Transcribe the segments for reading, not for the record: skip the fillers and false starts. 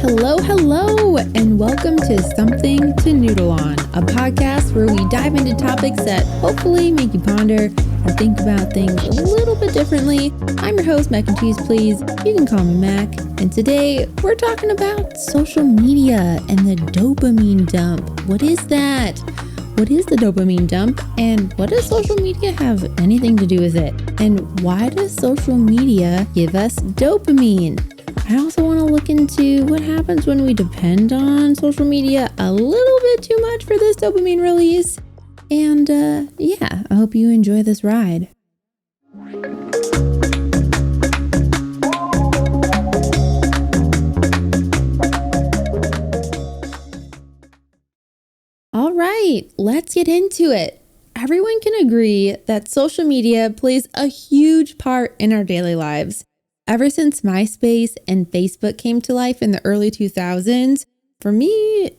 Hello, and welcome to Something to Noodle On, a podcast where we dive into topics that hopefully make you ponder and think about things a little bit differently. I'm your host, Mac and Cheese, please. You can call me Mac. And today we're talking about social media and the dopamine dump. What is that? What is the dopamine dump, and what does social media have anything to do with it? And why does social media give us dopamine? I also want to look into what happens when we depend on social media a little bit too much for this dopamine release. And I hope you enjoy this ride. All right, let's get into it. Everyone can agree that social media plays a huge part in our daily lives. Ever since MySpace and Facebook came to life in the early 2000s, for me,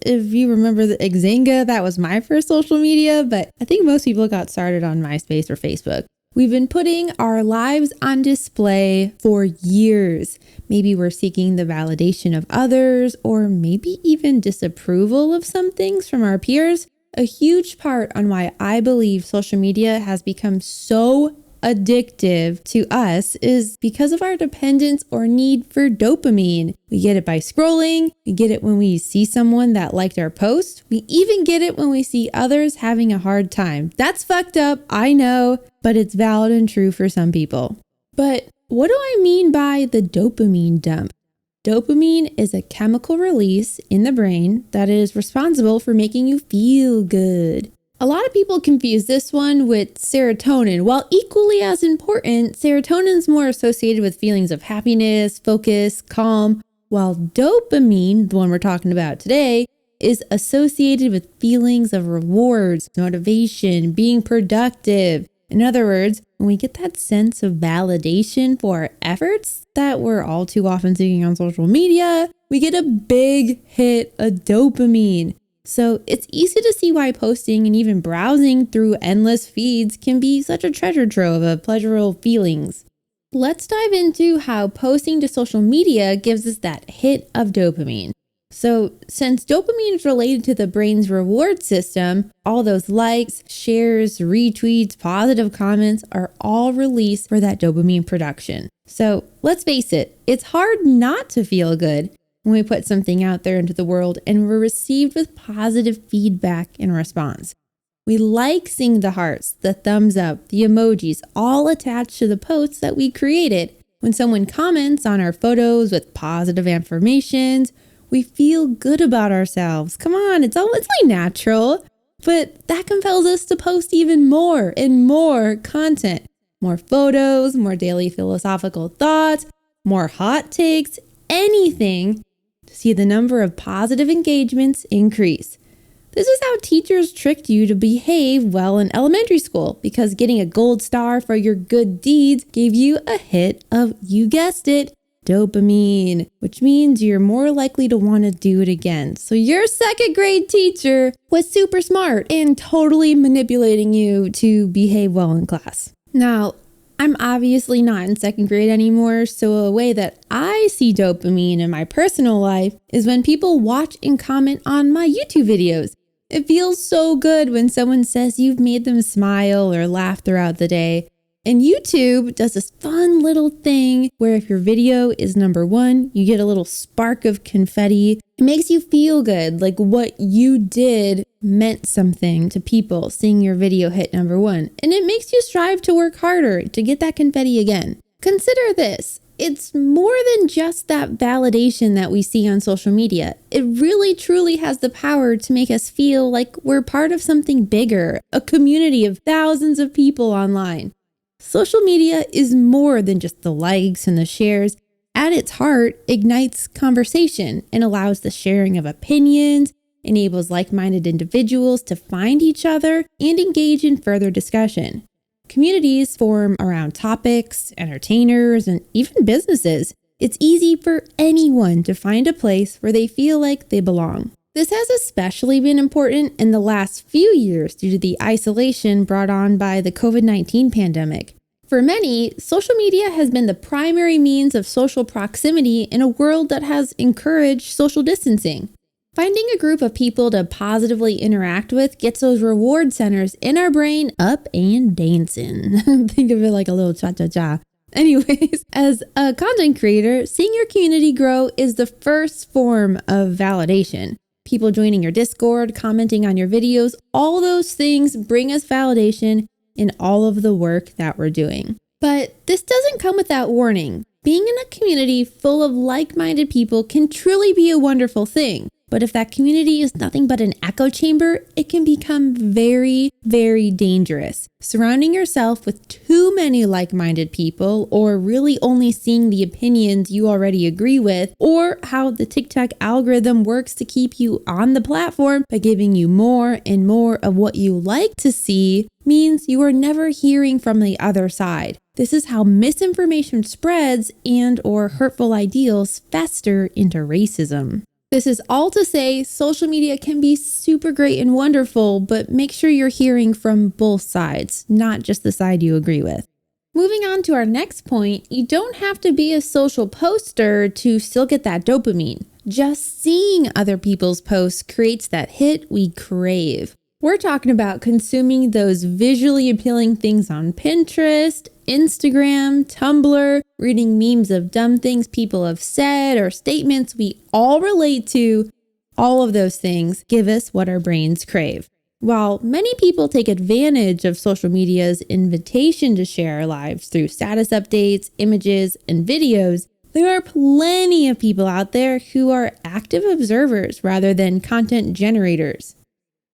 if you remember the Xanga, that was my first social media, but I think most people got started on MySpace or Facebook. We've been putting our lives on display for years. Maybe we're seeking the validation of others, or maybe even disapproval of some things from our peers. A huge part on why I believe social media has become so addictive to us is because of our dependence or need for dopamine. We get it by scrolling. We get it when we see someone that liked our post. We even get it when we see others having a hard time. That's fucked up, I know, but it's valid and true for some people. But what do I mean by the dopamine dump? Dopamine is a chemical release in the brain that is responsible for making you feel good. A lot of people confuse this one with serotonin. While equally as important, serotonin is more associated with feelings of happiness, focus, calm, while dopamine, the one we're talking about today, is associated with feelings of rewards, motivation, being productive. In other words, when we get that sense of validation for our efforts that we're all too often seeking on social media, we get a big hit of dopamine. So it's easy to see why posting and even browsing through endless feeds can be such a treasure trove of pleasurable feelings. Let's dive into how posting to social media gives us that hit of dopamine. So since dopamine is related to the brain's reward system, all those likes, shares, retweets, positive comments are all released for that dopamine production. So let's face it, it's hard not to feel good when we put something out there into the world and we're received with positive feedback in response. We like seeing the hearts, the thumbs up, the emojis, all attached to the posts that we created. When someone comments on our photos with positive affirmations, we feel good about ourselves. Come on, it's only natural. But that compels us to post even more and more content. More photos, more daily philosophical thoughts, more hot takes, anything to see the number of positive engagements increase. This is how teachers tricked you to behave well in elementary school, because getting a gold star for your good deeds gave you a hit of, you guessed it, dopamine, which means you're more likely to want to do it again. So your second grade teacher was super smart and totally manipulating you to behave well in class. Now, I'm obviously not in second grade anymore, so a way that I see dopamine in my personal life is when people watch and comment on my YouTube videos. It feels so good when someone says you've made them smile or laugh throughout the day. And YouTube does this fun little thing where if your video is number one, you get a little spark of confetti. It makes you feel good, like what you did meant something to people seeing your video hit number one. And it makes you strive to work harder to get that confetti again. Consider this. It's more than just that validation that we see on social media. It really truly has the power to make us feel like we're part of something bigger, a community of thousands of people online. Social media is more than just the likes and the shares. At its heart, ignites conversation and allows the sharing of opinions, enables like-minded individuals to find each other and engage in further discussion. Communities form around topics, entertainers, and even businesses. It's easy for anyone to find a place where they feel like they belong. This has especially been important in the last few years due to the isolation brought on by the COVID-19 pandemic. For many, social media has been the primary means of social proximity in a world that has encouraged social distancing. Finding a group of people to positively interact with gets those reward centers in our brain up and dancing. Think of it like a little cha-cha-cha. Anyways, as a content creator, seeing your community grow is the first form of validation. People joining your Discord, commenting on your videos, all those things bring us validation in all of the work that we're doing. But this doesn't come without warning. Being in a community full of like-minded people can truly be a wonderful thing. But if that community is nothing but an echo chamber, it can become very, very dangerous. Surrounding yourself with too many like-minded people, or really only seeing the opinions you already agree with, or how the TikTok algorithm works to keep you on the platform by giving you more and more of what you like to see, means you are never hearing from the other side. This is how misinformation spreads and/or hurtful ideals fester into racism. This is all to say social media can be super great and wonderful, but make sure you're hearing from both sides, not just the side you agree with. Moving on to our next point, you don't have to be a social poster to still get that dopamine. Just seeing other people's posts creates that hit we crave. We're talking about consuming those visually appealing things on Pinterest, Instagram, Tumblr, reading memes of dumb things people have said or statements we all relate to. All of those things give us what our brains crave. While many people take advantage of social media's invitation to share our lives through status updates, images, and videos, there are plenty of people out there who are active observers rather than content generators.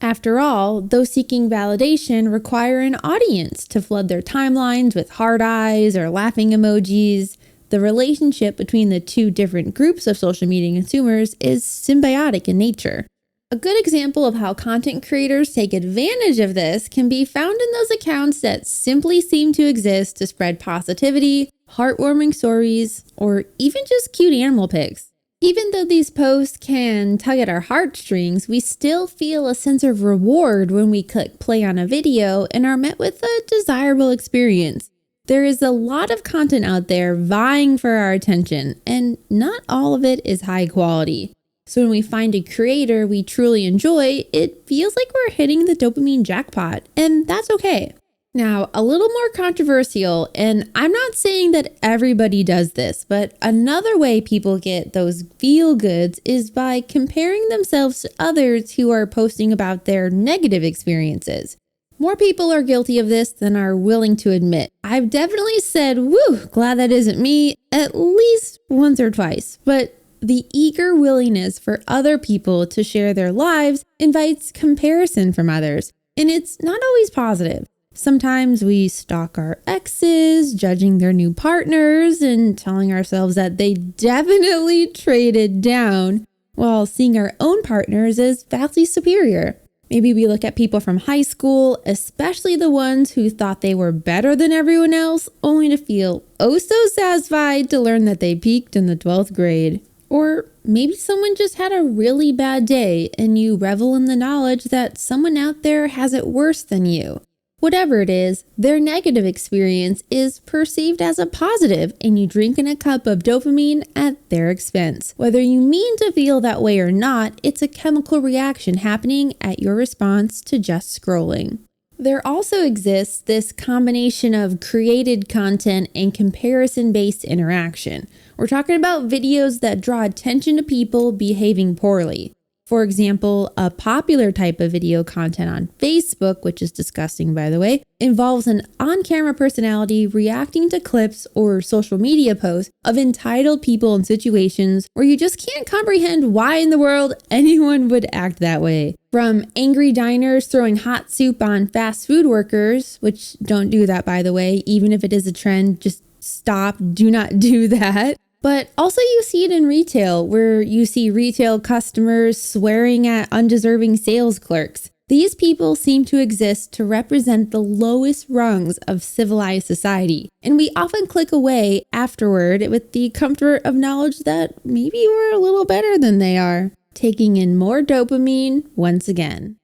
After all, those seeking validation require an audience to flood their timelines with heart eyes or laughing emojis. The relationship between the two different groups of social media consumers is symbiotic in nature. A good example of how content creators take advantage of this can be found in those accounts that simply seem to exist to spread positivity, heartwarming stories, or even just cute animal pics. Even though these posts can tug at our heartstrings, we still feel a sense of reward when we click play on a video and are met with a desirable experience. There is a lot of content out there vying for our attention, and not all of it is high quality. So when we find a creator we truly enjoy, it feels like we're hitting the dopamine jackpot, and that's okay. Now, a little more controversial, and I'm not saying that everybody does this, but another way people get those feel goods is by comparing themselves to others who are posting about their negative experiences. More people are guilty of this than are willing to admit. I've definitely said, woo, glad that isn't me, at least once or twice, but the eager willingness for other people to share their lives invites comparison from others, and it's not always positive. Sometimes we stalk our exes, judging their new partners and telling ourselves that they definitely traded down, while seeing our own partners as vastly superior. Maybe we look at people from high school, especially the ones who thought they were better than everyone else, only to feel oh so satisfied to learn that they peaked in the 12th grade. Or maybe someone just had a really bad day and you revel in the knowledge that someone out there has it worse than you. Whatever it is, their negative experience is perceived as a positive, and you drink in a cup of dopamine at their expense. Whether you mean to feel that way or not, it's a chemical reaction happening at your response to just scrolling. There also exists this combination of created content and comparison-based interaction. We're talking about videos that draw attention to people behaving poorly. For example, a popular type of video content on Facebook, which is disgusting by the way, involves an on-camera personality reacting to clips or social media posts of entitled people in situations where you just can't comprehend why in the world anyone would act that way. From angry diners throwing hot soup on fast food workers, which don't do that by the way, even if it is a trend, just stop, do not do that. But also you see it in retail, where you see retail customers swearing at undeserving sales clerks. These people seem to exist to represent the lowest rungs of civilized society, and we often click away afterward with the comfort of knowledge that maybe we're a little better than they are, taking in more dopamine once again.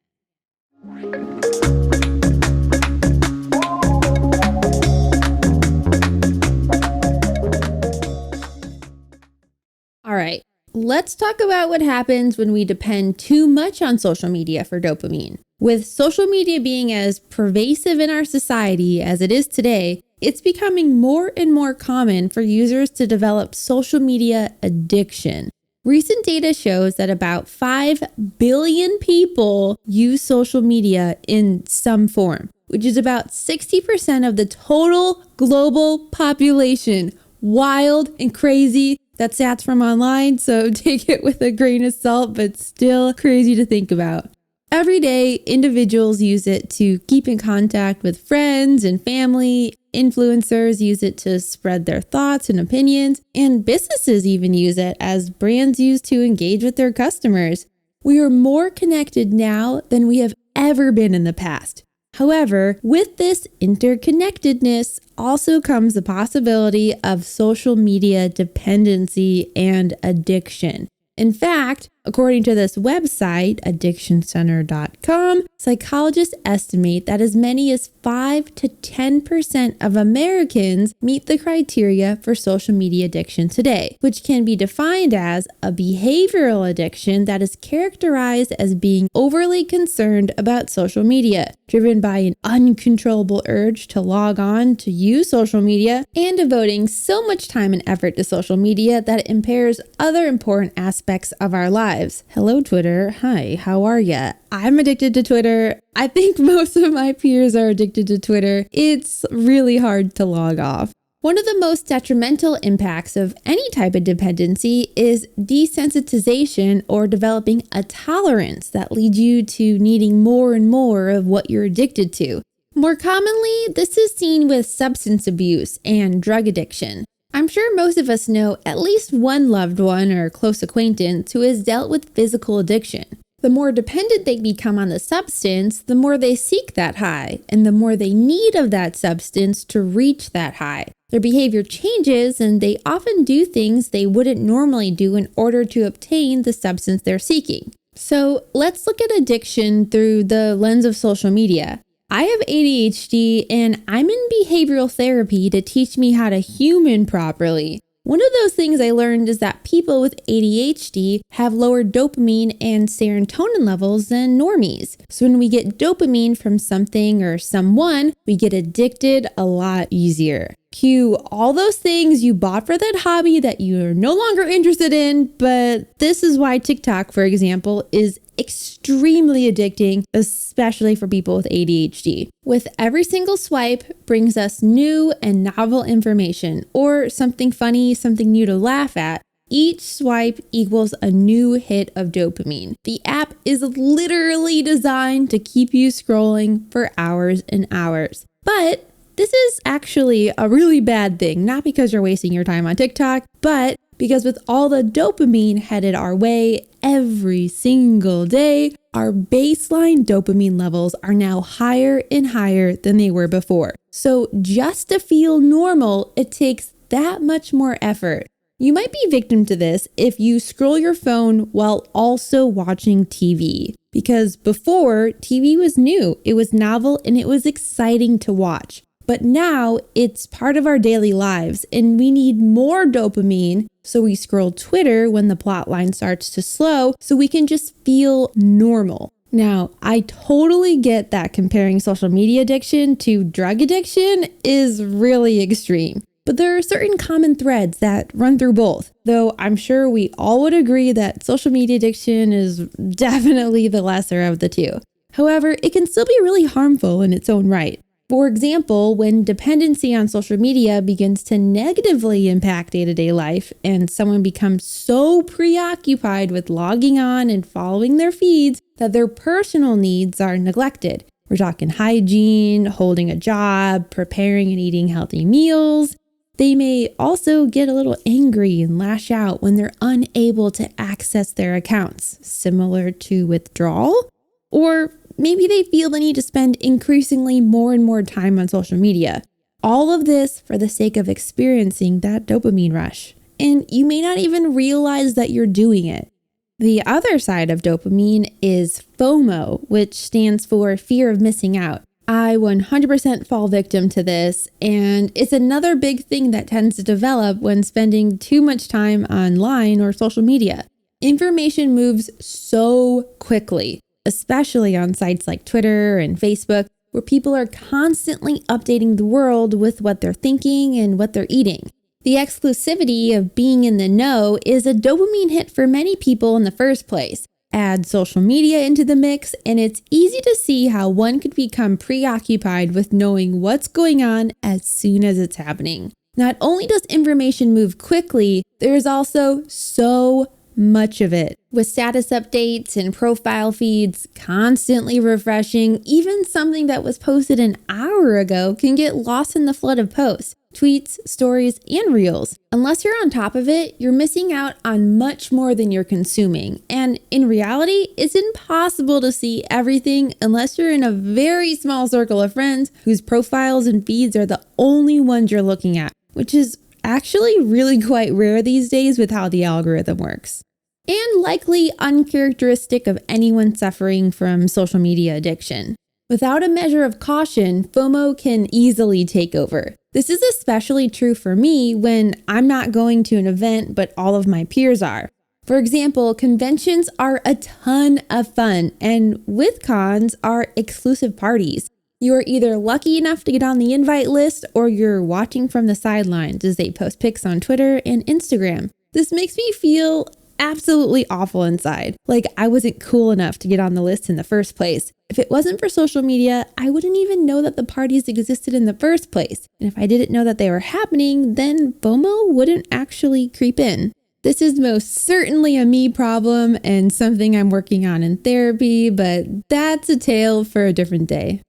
right, let's talk about what happens when we depend too much on social media for dopamine. With social media being as pervasive in our society as it is today, it's becoming more and more common for users to develop social media addiction. Recent data shows that about 5 billion people use social media in some form, which is about 60% of the total global population. Wild and crazy. That stats from online, so take it with a grain of salt, but still crazy to think about. Every day, individuals use it to keep in contact with friends and family. Influencers use it to spread their thoughts and opinions, and businesses even use it as brands use to engage with their customers. We are more connected now than we have ever been in the past. However, with this interconnectedness also comes the possibility of social media dependency and addiction. In fact, according to this website, addictioncenter.com, psychologists estimate that as many as 5 to 10% of Americans meet the criteria for social media addiction today, which can be defined as a behavioral addiction that is characterized as being overly concerned about social media, driven by an uncontrollable urge to log on to use social media, and devoting so much time and effort to social media that it impairs other important aspects of our lives. Hello, Twitter. Hi, how are ya? I'm addicted to Twitter. I think most of my peers are addicted to Twitter. It's really hard to log off. One of the most detrimental impacts of any type of dependency is desensitization, or developing a tolerance that leads you to needing more and more of what you're addicted to. More commonly, this is seen with substance abuse and drug addiction. I'm sure most of us know at least one loved one or close acquaintance who has dealt with physical addiction. The more dependent they become on the substance, the more they seek that high, and the more they need of that substance to reach that high. Their behavior changes, and they often do things they wouldn't normally do in order to obtain the substance they're seeking. So let's look at addiction through the lens of social media. I have ADHD, and I'm in behavioral therapy to teach me how to human properly. One of those things I learned is that people with ADHD have lower dopamine and serotonin levels than normies. So when we get dopamine from something or someone, we get addicted a lot easier. Cue all those things you bought for that hobby that you're no longer interested in, but this is why TikTok, for example, is extremely addicting, especially for people with ADHD. With every single swipe brings us new and novel information, or something funny, something new to laugh at. Each swipe equals a new hit of dopamine. The app is literally designed to keep you scrolling for hours and hours. But this is actually a really bad thing, not because you're wasting your time on TikTok, but because with all the dopamine headed our way every single day, our baseline dopamine levels are now higher and higher than they were before. So just to feel normal, it takes that much more effort. You might be victim to this if you scroll your phone while also watching TV. Because before, TV was new, it was novel, and it was exciting to watch. But now it's part of our daily lives, and we need more dopamine, so we scroll Twitter when the plot line starts to slow so we can just feel normal. Now, I totally get that comparing social media addiction to drug addiction is really extreme. But there are certain common threads that run through both, though I'm sure we all would agree that social media addiction is definitely the lesser of the two. However, it can still be really harmful in its own right. For example, when dependency on social media begins to negatively impact day-to-day life and someone becomes so preoccupied with logging on and following their feeds that their personal needs are neglected. We're talking hygiene, holding a job, preparing and eating healthy meals. They may also get a little angry and lash out when they're unable to access their accounts, similar to withdrawal. Or maybe they feel the need to spend increasingly more and more time on social media. All of this for the sake of experiencing that dopamine rush. And you may not even realize that you're doing it. The other side of dopamine is FOMO, which stands for fear of missing out. I 100% fall victim to this, and it's another big thing that tends to develop when spending too much time online or social media. Information moves so quickly, especially on sites like Twitter and Facebook, where people are constantly updating the world with what they're thinking and what they're eating. The exclusivity of being in the know is a dopamine hit for many people in the first place. Add social media into the mix, and it's easy to see how one could become preoccupied with knowing what's going on as soon as it's happening. Not only does information move quickly, there is also so much of it. With status updates and profile feeds constantly refreshing, even something that was posted an hour ago can get lost in the flood of posts, tweets, stories, and reels. Unless you're on top of it, you're missing out on much more than you're consuming. And in reality, it's impossible to see everything unless you're in a very small circle of friends whose profiles and feeds are the only ones you're looking at, which is actually really quite rare these days with how the algorithm works. And likely uncharacteristic of anyone suffering from social media addiction. Without a measure of caution, FOMO can easily take over. This is especially true for me when I'm not going to an event, but all of my peers are. For example, conventions are a ton of fun, and with cons are exclusive parties. You're either lucky enough to get on the invite list, or you're watching from the sidelines as they post pics on Twitter and Instagram. This makes me feel absolutely awful inside, like I wasn't cool enough to get on the list in the first place. If it wasn't for social media, I wouldn't even know that the parties existed in the first place. And if I didn't know that they were happening, then FOMO wouldn't actually creep in. This is most certainly a me problem and something I'm working on in therapy, but that's a tale for a different day.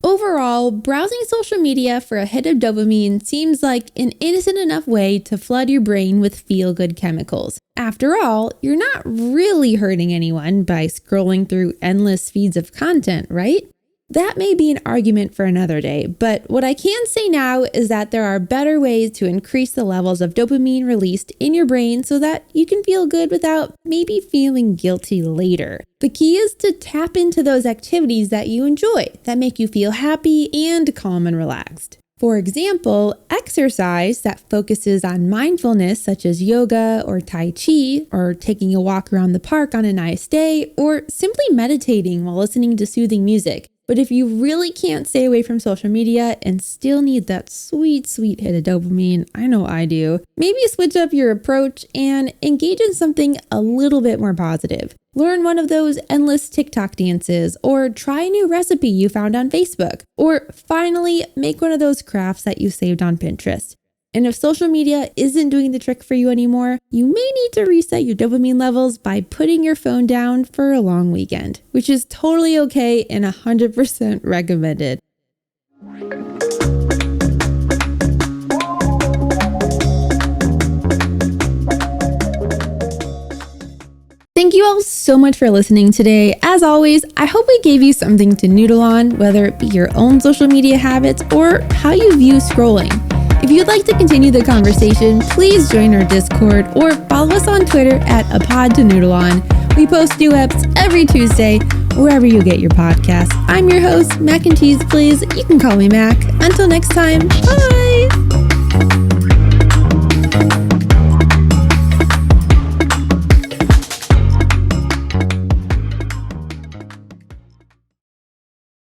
Overall, browsing social media for a hit of dopamine seems like an innocent enough way to flood your brain with feel-good chemicals. After all, you're not really hurting anyone by scrolling through endless feeds of content, right? That may be an argument for another day, but what I can say now is that there are better ways to increase the levels of dopamine released in your brain so that you can feel good without maybe feeling guilty later. The key is to tap into those activities that you enjoy, that make you feel happy and calm and relaxed. For example, exercise that focuses on mindfulness, such as yoga or Tai Chi, or taking a walk around the park on a nice day, or simply meditating while listening to soothing music. But if you really can't stay away from social media and still need that sweet, sweet hit of dopamine, I know I do, maybe switch up your approach and engage in something a little bit more positive. Learn one of those endless TikTok dances, or try a new recipe you found on Facebook, or finally make one of those crafts that you saved on Pinterest. And if social media isn't doing the trick for you anymore, you may need to reset your dopamine levels by putting your phone down for a long weekend, which is totally okay and 100% recommended. Thank you all so much for listening today. As always, I hope we gave you something to noodle on, whether it be your own social media habits or how you view scrolling. If you'd like to continue the conversation, please join our Discord or follow us on Twitter at A Pod to Noodle On. We post new eps every Tuesday, wherever you get your podcasts. I'm your host, Mac and Cheese, please. You can call me Mac. Until next time, bye!